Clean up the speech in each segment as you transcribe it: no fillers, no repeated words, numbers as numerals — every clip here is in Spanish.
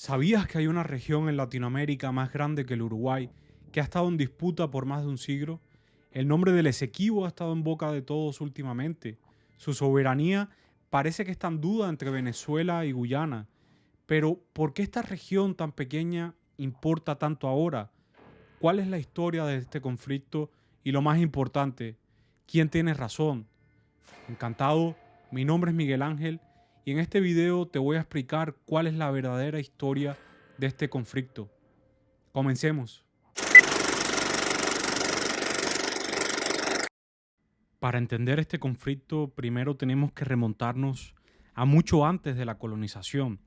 ¿Sabías que hay una región en Latinoamérica más grande que el Uruguay que ha estado en disputa por más de un siglo? El nombre del Esequibo ha estado en boca de todos últimamente. Su soberanía parece que está en duda entre Venezuela y Guyana. Pero, ¿por qué esta región tan pequeña importa tanto ahora? ¿Cuál es la historia de este conflicto? Y lo más importante, ¿quién tiene razón? Encantado, mi nombre es Miguel Ángel y en este video te voy a explicar cuál es la verdadera historia de este conflicto. Comencemos. Para entender este conflicto, primero tenemos que remontarnos a mucho antes de la colonización.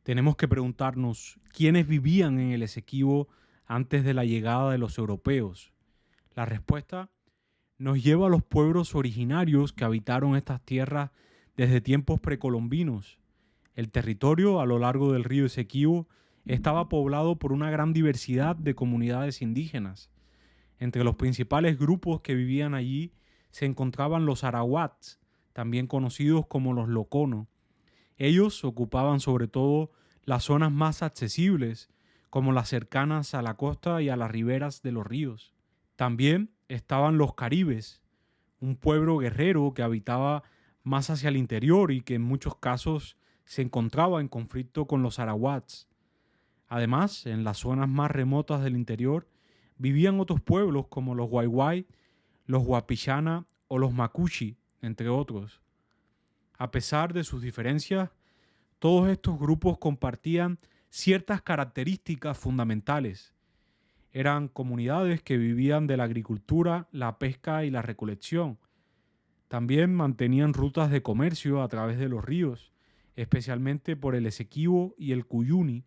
Tenemos que preguntarnos quiénes vivían en el Esequibo antes de la llegada de los europeos. La respuesta nos lleva a los pueblos originarios que habitaron estas tierras desde tiempos precolombinos. El territorio a lo largo del río Esequibo estaba poblado por una gran diversidad de comunidades indígenas. Entre los principales grupos que vivían allí se encontraban los arawats, también conocidos como los locono. Ellos ocupaban sobre todo las zonas más accesibles, como las cercanas a la costa y a las riberas de los ríos. También estaban los caribes, un pueblo guerrero que habitaba más hacia el interior y que en muchos casos se encontraba en conflicto con los arawats. Además, en las zonas más remotas del interior vivían otros pueblos como los Waiwai, los Wapillana o los Macuchi, entre otros. A pesar de sus diferencias, todos estos grupos compartían ciertas características fundamentales. Eran comunidades que vivían de la agricultura, la pesca y la recolección. También mantenían rutas de comercio a través de los ríos, especialmente por el Esequibo y el Cuyuni.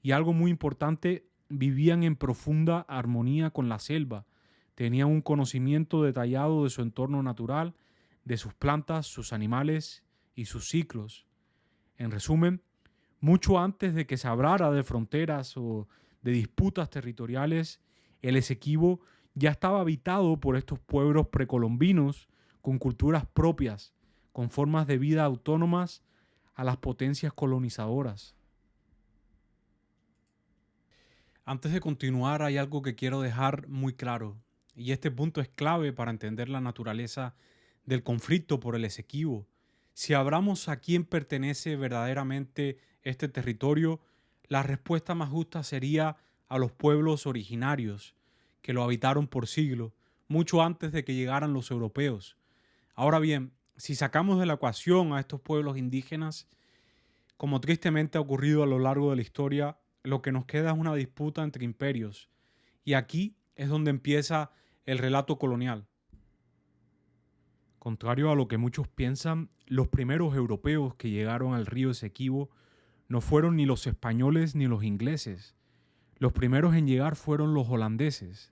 Y algo muy importante, vivían en profunda armonía con la selva. Tenían un conocimiento detallado de su entorno natural, de sus plantas, sus animales y sus ciclos. En resumen, mucho antes de que se hablara de fronteras o de disputas territoriales, el Esequibo ya estaba habitado por estos pueblos precolombinos con culturas propias, con formas de vida autónomas a las potencias colonizadoras. Antes de continuar, hay algo que quiero dejar muy claro, y este punto es clave para entender la naturaleza del conflicto por el Esequibo. Si hablamos a quién pertenece verdaderamente este territorio, la respuesta más justa sería a los pueblos originarios que lo habitaron por siglos, mucho antes de que llegaran los europeos. Ahora bien, si sacamos de la ecuación a estos pueblos indígenas, como tristemente ha ocurrido a lo largo de la historia, lo que nos queda es una disputa entre imperios. Y aquí es donde empieza el relato colonial. Contrario a lo que muchos piensan, los primeros europeos que llegaron al río Esequibo no fueron ni los españoles ni los ingleses. Los primeros en llegar fueron los holandeses.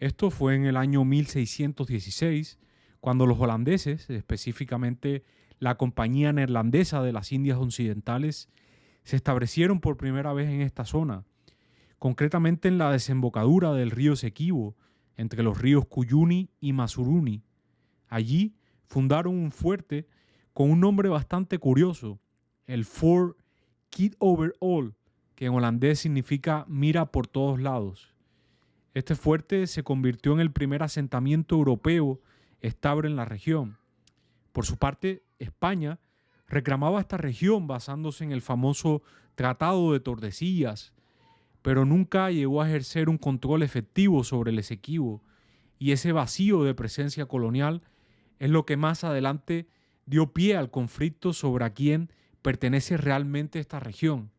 Esto fue en el año 1616, cuando los holandeses, específicamente la Compañía Neerlandesa de las Indias Occidentales, se establecieron por primera vez en esta zona, concretamente en la desembocadura del río Esequibo, entre los ríos Cuyuni y Masuruni. Allí fundaron un fuerte con un nombre bastante curioso, el Fort Kid Over All, que en holandés significa mira por todos lados. Este fuerte se convirtió en el primer asentamiento europeo estable en la región. Por su parte, España reclamaba esta región basándose en el famoso Tratado de Tordesillas, pero nunca llegó a ejercer un control efectivo sobre el Esequibo, y ese vacío de presencia colonial es lo que más adelante dio pie al conflicto sobre a quién pertenece realmente esta región.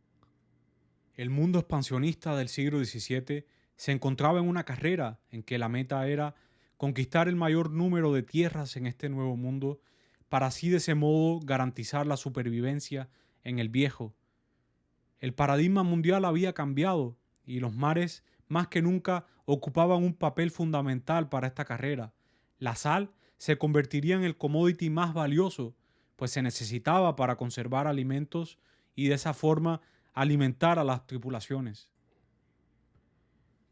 El mundo expansionista del siglo XVII se encontraba en una carrera en que la meta era conquistar el mayor número de tierras en este nuevo mundo para así de ese modo garantizar la supervivencia en el viejo. El paradigma mundial había cambiado y los mares más que nunca ocupaban un papel fundamental para esta carrera. La sal se convertiría en el commodity más valioso, pues se necesitaba para conservar alimentos y de esa forma alimentar a las tripulaciones.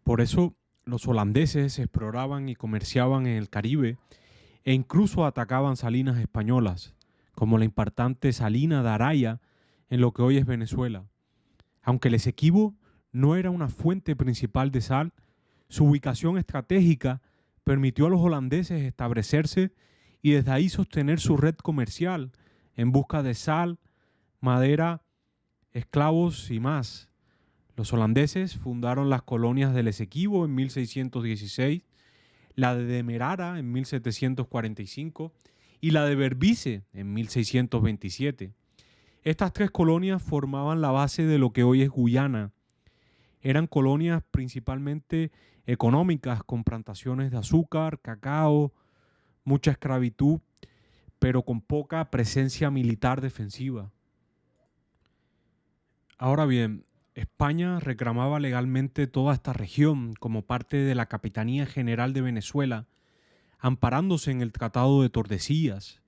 Por eso los holandeses exploraban y comerciaban en el Caribe e incluso atacaban salinas españolas, como la importante salina de Araya en lo que hoy es Venezuela. Aunque el Esequibo no era una fuente principal de sal, su ubicación estratégica permitió a los holandeses establecerse y desde ahí sostener su red comercial en busca de sal, madera, esclavos y más. Los holandeses fundaron las colonias del Esequibo en 1616, la de Demerara en 1745 y la de Berbice en 1627. Estas tres colonias formaban la base de lo que hoy es Guyana. Eran colonias principalmente económicas con plantaciones de azúcar, cacao, mucha esclavitud, pero con poca presencia militar defensiva. Ahora bien, España reclamaba legalmente toda esta región como parte de la Capitanía General de Venezuela, amparándose en el Tratado de Tordesillas.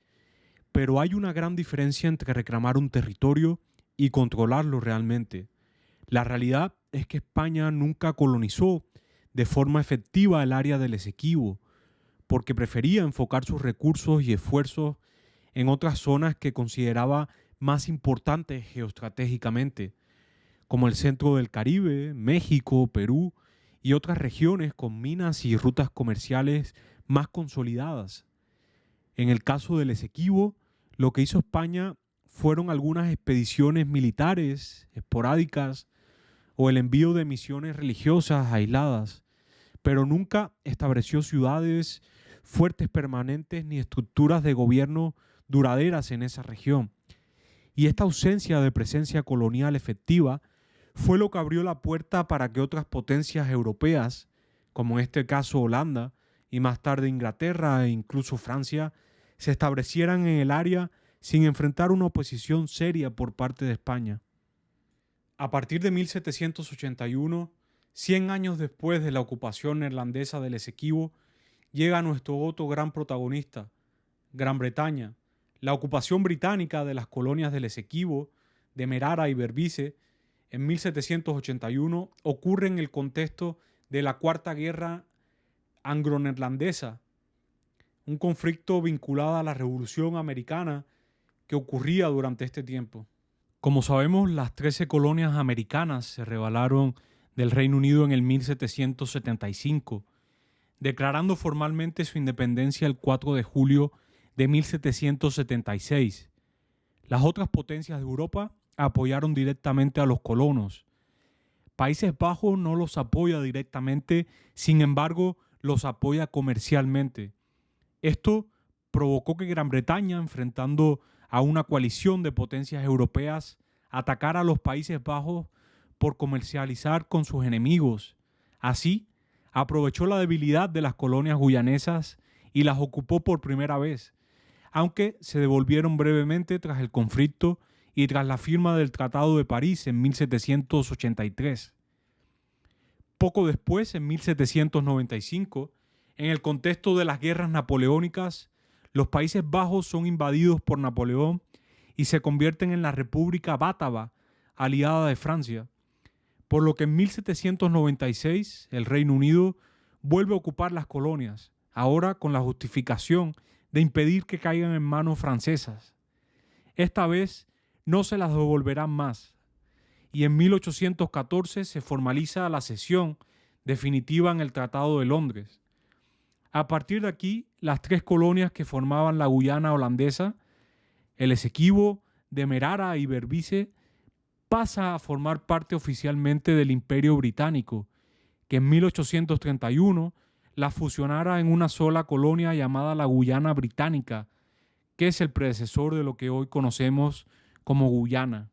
Pero hay una gran diferencia entre reclamar un territorio y controlarlo realmente. La realidad es que España nunca colonizó de forma efectiva el área del Esequibo, porque prefería enfocar sus recursos y esfuerzos en otras zonas que consideraba más importantes geoestratégicamente, como el centro del Caribe, México, Perú y otras regiones con minas y rutas comerciales más consolidadas. En el caso del Esequibo, lo que hizo España fueron algunas expediciones militares esporádicas o el envío de misiones religiosas aisladas, pero nunca estableció ciudades fuertes permanentes ni estructuras de gobierno duraderas en esa región. Y esta ausencia de presencia colonial efectiva fue lo que abrió la puerta para que otras potencias europeas, como en este caso Holanda y más tarde Inglaterra e incluso Francia, se establecieran en el área sin enfrentar una oposición seria por parte de España. A partir de 1781, 100 años después de la ocupación neerlandesa del Esequibo, llega nuestro otro gran protagonista, Gran Bretaña. La ocupación británica de las colonias del Esequibo, de Merara y Berbice, en 1781 ocurre en el contexto de la Cuarta Guerra Anglo-Neerlandesa, un conflicto vinculado a la Revolución Americana que ocurría durante este tiempo. Como sabemos, las 13 colonias americanas se rebelaron del Reino Unido en el 1775, declarando formalmente su independencia el 4 de julio de 1776. Las otras potencias de Europa apoyaron directamente a los colonos. Países Bajos no los apoya directamente, sin embargo, los apoya comercialmente. Esto provocó que Gran Bretaña, enfrentando a una coalición de potencias europeas, atacara a los Países Bajos por comercializar con sus enemigos. Así, aprovechó la debilidad de las colonias guyanesas y las ocupó por primera vez, aunque se devolvieron brevemente tras el conflicto y tras la firma del Tratado de París en 1783. Poco después, en 1795, en el contexto de las guerras napoleónicas, los Países Bajos son invadidos por Napoleón y se convierten en la República Bátava, aliada de Francia, por lo que en 1796 el Reino Unido vuelve a ocupar las colonias, ahora con la justificación de impedir que caigan en manos francesas. Esta vez no se las devolverán más, y en 1814 se formaliza la cesión definitiva en el Tratado de Londres. A partir de aquí, las tres colonias que formaban la Guyana holandesa, el Esequibo, Demerara y Berbice, pasa a formar parte oficialmente del Imperio Británico, que en 1831 la fusionara en una sola colonia llamada la Guyana Británica, que es el predecesor de lo que hoy conocemos como Guyana.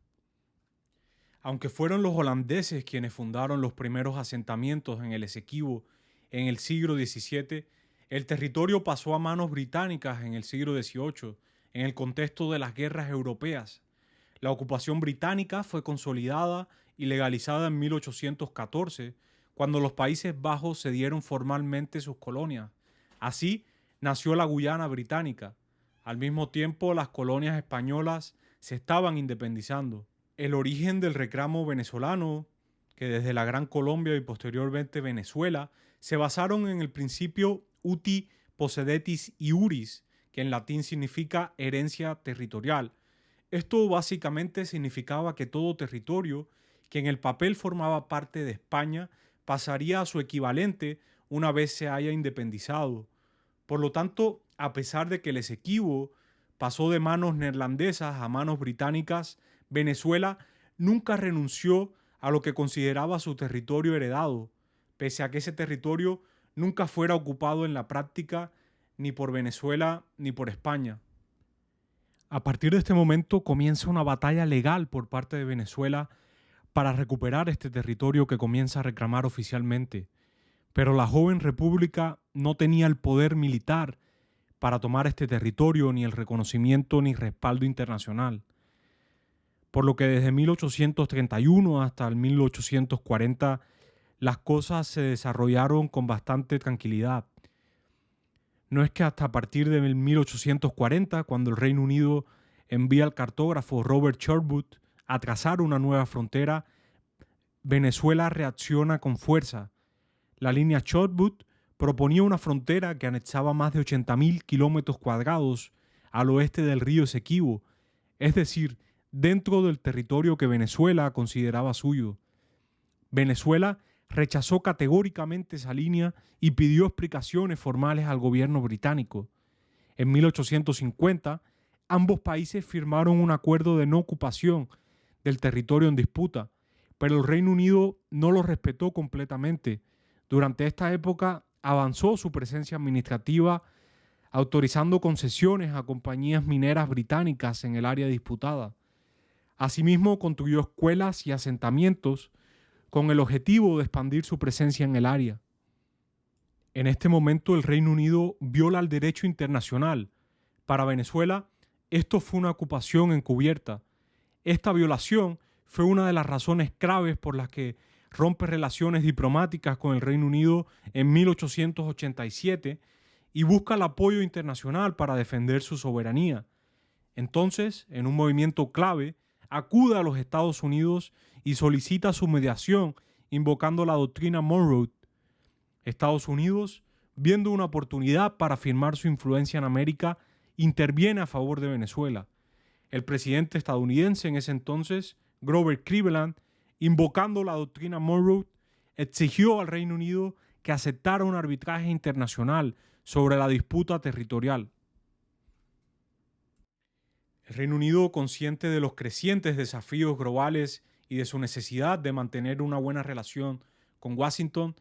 Aunque fueron los holandeses quienes fundaron los primeros asentamientos en el Esequibo en el siglo XVII, el territorio pasó a manos británicas en el siglo XVIII, en el contexto de las guerras europeas. La ocupación británica fue consolidada y legalizada en 1814, cuando los Países Bajos cedieron formalmente sus colonias. Así nació la Guyana británica. Al mismo tiempo, las colonias españolas se estaban independizando. El origen del reclamo venezolano, que desde la Gran Colombia y posteriormente Venezuela, se basaron en el principio uti possedetis iuris, que en latín significa herencia territorial. Esto básicamente significaba que todo territorio que en el papel formaba parte de España, pasaría a su equivalente una vez se haya independizado. Por lo tanto, a pesar de que el Esequibo pasó de manos neerlandesas a manos británicas, Venezuela nunca renunció a lo que consideraba su territorio heredado, pese a que ese territorio nunca fuera ocupado en la práctica ni por Venezuela ni por España. A partir de este momento comienza una batalla legal por parte de Venezuela para recuperar este territorio que comienza a reclamar oficialmente. Pero la joven república no tenía el poder militar para tomar este territorio, ni el reconocimiento ni respaldo internacional. Por lo que desde 1831 hasta el 1840 las cosas se desarrollaron con bastante tranquilidad. No es que hasta a partir de 1840, cuando el Reino Unido envía al cartógrafo Robert Sherwood a trazar una nueva frontera, Venezuela reacciona con fuerza. La línea Sherwood proponía una frontera que anexaba más de 80.000 kilómetros cuadrados al oeste del río Esequibo, es decir, dentro del territorio que Venezuela consideraba suyo. Venezuela rechazó categóricamente esa línea y pidió explicaciones formales al gobierno británico. En 1850, ambos países firmaron un acuerdo de no ocupación del territorio en disputa, pero el Reino Unido no lo respetó completamente. Durante esta época avanzó su presencia administrativa, autorizando concesiones a compañías mineras británicas en el área disputada. Asimismo, construyó escuelas y asentamientos con el objetivo de expandir su presencia en el área. En este momento el Reino Unido viola el derecho internacional. Para Venezuela, esto fue una ocupación encubierta. Esta violación fue una de las razones claves por las que rompe relaciones diplomáticas con el Reino Unido en 1887 y busca el apoyo internacional para defender su soberanía. Entonces, en un movimiento clave, acude a los Estados Unidos y solicita su mediación invocando la doctrina Monroe. Estados Unidos, viendo una oportunidad para afirmar su influencia en América, interviene a favor de Venezuela. El presidente estadounidense en ese entonces, Grover Cleveland, invocando la doctrina Monroe, exigió al Reino Unido que aceptara un arbitraje internacional sobre la disputa territorial. El Reino Unido, consciente de los crecientes desafíos globales y de su necesidad de mantener una buena relación con Washington,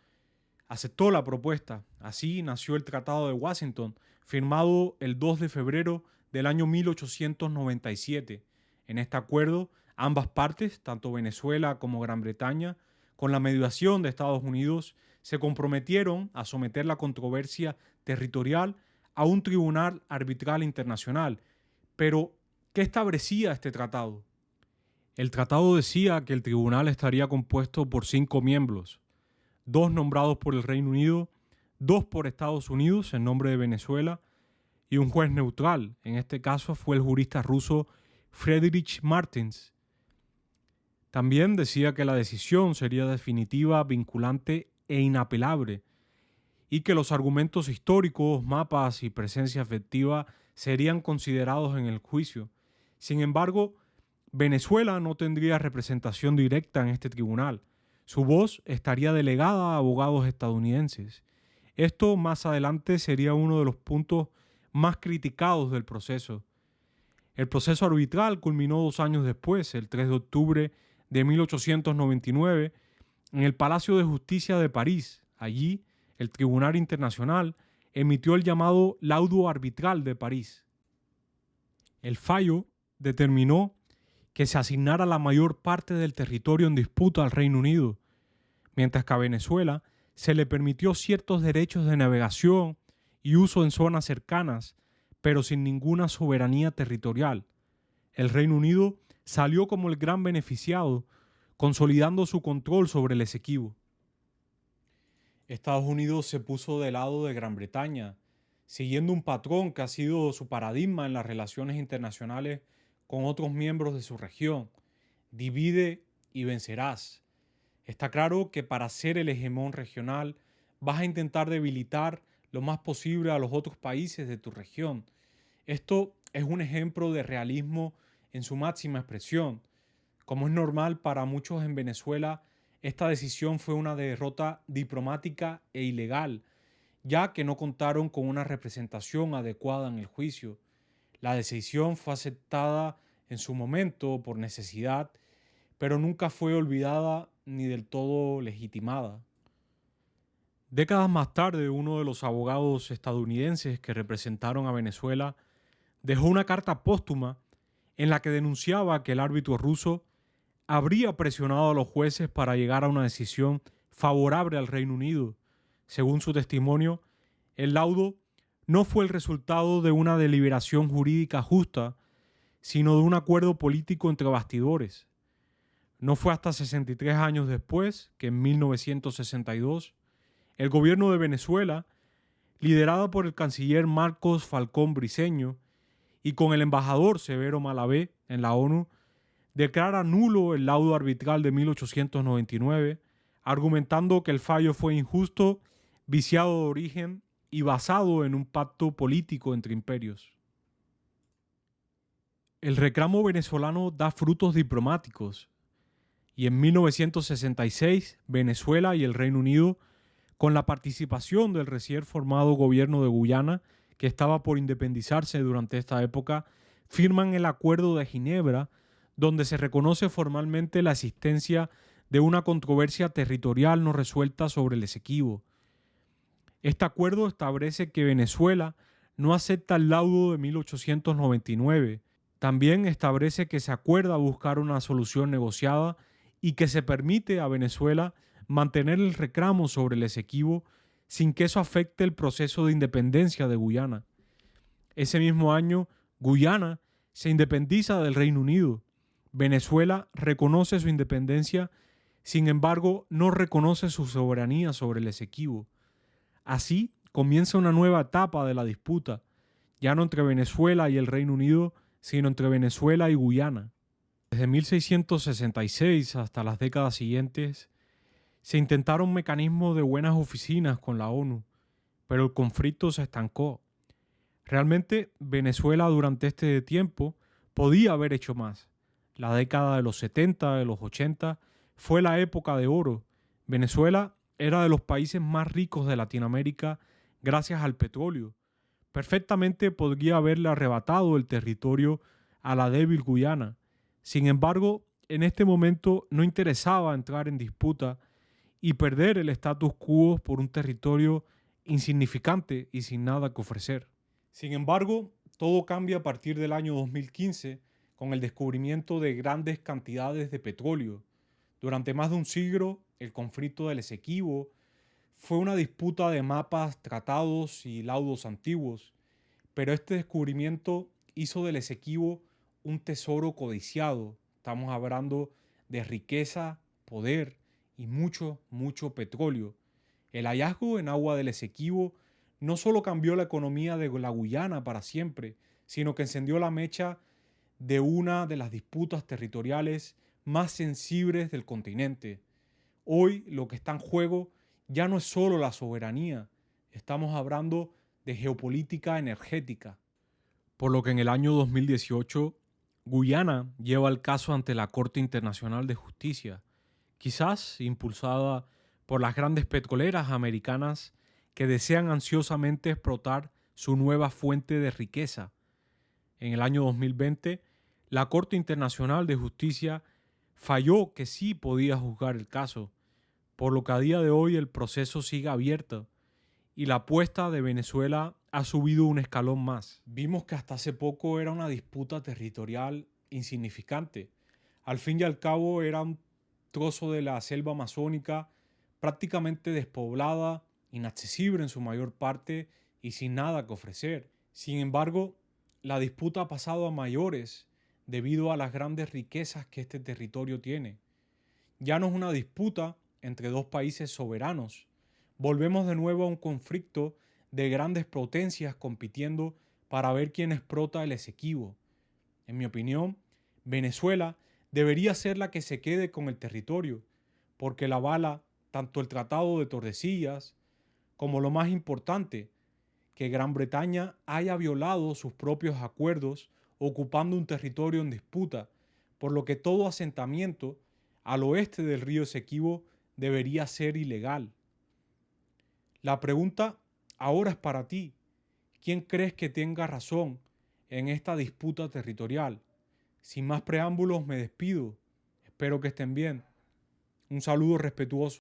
aceptó la propuesta. Así nació el Tratado de Washington, firmado el 2 de febrero del año 1897. En este acuerdo, ambas partes, tanto Venezuela como Gran Bretaña, con la mediación de Estados Unidos, se comprometieron a someter la controversia territorial a un tribunal arbitral internacional. Pero, ¿qué establecía este tratado? El tratado decía que el tribunal estaría compuesto por 5 miembros, 2 nombrados por el Reino Unido, 2 por Estados Unidos en nombre de Venezuela y un juez neutral. En este caso fue el jurista ruso Friedrich Martens. También decía que la decisión sería definitiva, vinculante e inapelable y que los argumentos históricos, mapas y presencia efectiva serían considerados en el juicio. Sin embargo, Venezuela no tendría representación directa en este tribunal. Su voz estaría delegada a abogados estadounidenses. Esto más adelante sería uno de los puntos más criticados del proceso. El proceso arbitral culminó 2 años después, el 3 de octubre de 1899, en el Palacio de Justicia de París. Allí, el Tribunal Internacional emitió el llamado Laudo Arbitral de París. El fallo determinó que se asignara la mayor parte del territorio en disputa al Reino Unido, mientras que a Venezuela se le permitió ciertos derechos de navegación y uso en zonas cercanas, pero sin ninguna soberanía territorial. El Reino Unido salió como el gran beneficiado, consolidando su control sobre el Esequibo. Estados Unidos se puso del lado de Gran Bretaña, siguiendo un patrón que ha sido su paradigma en las relaciones internacionales con otros miembros de su región. Divide y vencerás. Está claro que para ser el hegemón regional vas a intentar debilitar lo más posible a los otros países de tu región. Esto es un ejemplo de realismo en su máxima expresión. Como es normal para muchos en Venezuela, esta decisión fue una derrota diplomática e ilegal, ya que no contaron con una representación adecuada en el juicio. La decisión fue aceptada en su momento por necesidad, pero nunca fue olvidada ni del todo legitimada. Décadas más tarde, uno de los abogados estadounidenses que representaron a Venezuela dejó una carta póstuma en la que denunciaba que el árbitro ruso habría presionado a los jueces para llegar a una decisión favorable al Reino Unido. Según su testimonio, el laudo no fue el resultado de una deliberación jurídica justa, sino de un acuerdo político entre bastidores. No fue hasta 63 años después que en 1962 el gobierno de Venezuela, liderado por el canciller Marcos Falcón Briceño y con el embajador Severo Malavé en la ONU, declara nulo el laudo arbitral de 1899, argumentando que el fallo fue injusto, viciado de origen y basado en un pacto político entre imperios. El reclamo venezolano da frutos diplomáticos y en 1966 Venezuela y el Reino Unido, con la participación del recién formado gobierno de Guyana, que estaba por independizarse durante esta época, firman el Acuerdo de Ginebra, donde se reconoce formalmente la existencia de una controversia territorial no resuelta sobre el Esequibo. Este acuerdo establece que Venezuela no acepta el laudo de 1899. También establece que se acuerda buscar una solución negociada y que se permite a Venezuela mantener el reclamo sobre el Esequibo sin que eso afecte el proceso de independencia de Guyana. Ese mismo año, Guyana se independiza del Reino Unido. Venezuela reconoce su independencia, sin embargo, no reconoce su soberanía sobre el Esequibo. Así comienza una nueva etapa de la disputa, ya no entre Venezuela y el Reino Unido, sino entre Venezuela y Guyana. Desde 1666 hasta las décadas siguientes, se intentaron mecanismos de buenas oficinas con la ONU, pero el conflicto se estancó. Realmente, Venezuela durante este tiempo podía haber hecho más. La década de los 70, de los 80, fue la época de oro. Venezuela era de los países más ricos de Latinoamérica gracias al petróleo. Perfectamente podría haberle arrebatado el territorio a la débil Guyana. Sin embargo, en este momento no interesaba entrar en disputa y perder el status quo por un territorio insignificante y sin nada que ofrecer. Sin embargo, todo cambia a partir del año 2015 con el descubrimiento de grandes cantidades de petróleo. Durante más de un siglo, el conflicto del Esequibo fue una disputa de mapas, tratados y laudos antiguos, pero este descubrimiento hizo del Esequibo un tesoro codiciado. Estamos hablando de riqueza, poder y mucho, mucho petróleo. El hallazgo en agua del Esequibo no solo cambió la economía de la Guyana para siempre, sino que encendió la mecha de una de las disputas territoriales más sensibles del continente. Hoy lo que está en juego ya no es solo la soberanía, estamos hablando de geopolítica energética. Por lo que en el año 2018, Guyana lleva el caso ante la Corte Internacional de Justicia, quizás impulsada por las grandes petroleras americanas que desean ansiosamente explotar su nueva fuente de riqueza. En el año 2020, la Corte Internacional de Justicia falló que sí podía juzgar el caso, por lo que a día de hoy el proceso sigue abierto y la apuesta de Venezuela ha subido un escalón más. Vimos que hasta hace poco era una disputa territorial insignificante. Al fin y al cabo era un trozo de la selva amazónica prácticamente despoblada, inaccesible en su mayor parte y sin nada que ofrecer. Sin embargo, la disputa ha pasado a mayores debido a las grandes riquezas que este territorio tiene. Ya no es una disputa entre dos países soberanos. Volvemos de nuevo a un conflicto de grandes potencias compitiendo para ver quién explota el Esequibo. En mi opinión, Venezuela debería ser la que se quede con el territorio, porque la avala tanto el Tratado de Tordesillas como lo más importante, que Gran Bretaña haya violado sus propios acuerdos ocupando un territorio en disputa, por lo que todo asentamiento al oeste del río Esequibo debería ser ilegal. La pregunta ahora es para ti. ¿Quién crees que tenga razón en esta disputa territorial? Sin más preámbulos, me despido. Espero que estén bien. Un saludo respetuoso.